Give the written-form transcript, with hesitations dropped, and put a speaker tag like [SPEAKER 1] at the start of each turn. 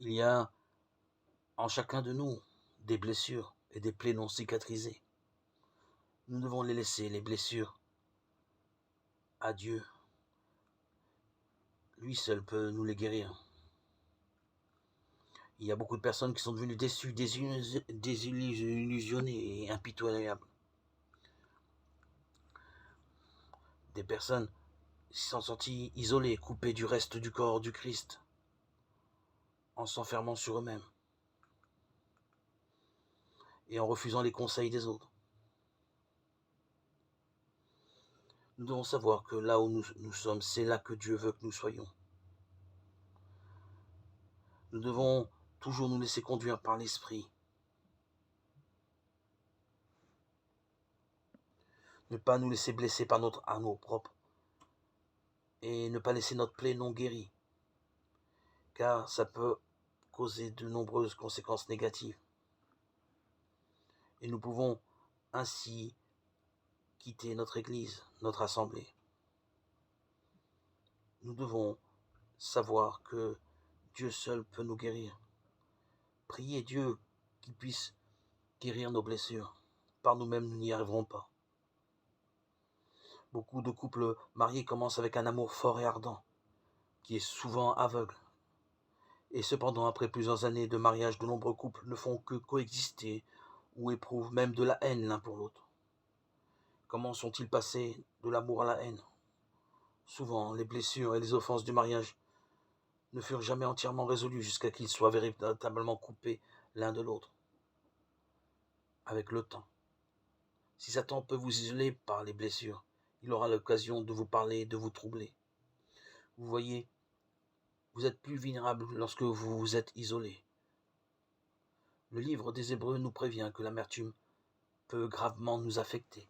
[SPEAKER 1] Il y a en chacun de nous des blessures et des plaies non cicatrisées. Nous devons les laisser, les blessures, à Dieu. Lui seul peut nous les guérir. Il y a beaucoup de personnes qui sont devenues déçues, désillusionnées et impitoyables. Des personnes qui se sont senties isolées, coupées du reste du corps du Christ, en s'enfermant sur eux-mêmes et en refusant les conseils des autres. Nous devons savoir que là où nous sommes, c'est là que Dieu veut que nous soyons. Nous devons toujours nous laisser conduire par l'Esprit. Ne pas nous laisser blesser par notre amour propre et ne pas laisser notre plaie non guérie, car ça peut causer de nombreuses conséquences négatives. Et nous pouvons ainsi quitter notre Église, notre assemblée. Nous devons savoir que Dieu seul peut nous guérir. Priez Dieu qu'il puisse guérir nos blessures. Par nous-mêmes, nous n'y arriverons pas. Beaucoup de couples mariés commencent avec un amour fort et ardent, qui est souvent aveugle. Et cependant, après plusieurs années de mariage, de nombreux couples ne font que coexister ou éprouvent même de la haine l'un pour l'autre. Comment sont-ils passés de l'amour à la haine? Souvent, les blessures et les offenses du mariage ne furent jamais entièrement résolues jusqu'à qu'ils soient véritablement coupés l'un de l'autre. Avec le temps. Si Satan peut vous isoler par les blessures, il aura l'occasion de vous parler, de vous troubler. Vous voyez, vous êtes plus vulnérable lorsque vous vous êtes isolé. Le livre des Hébreux nous prévient que l'amertume peut gravement nous affecter.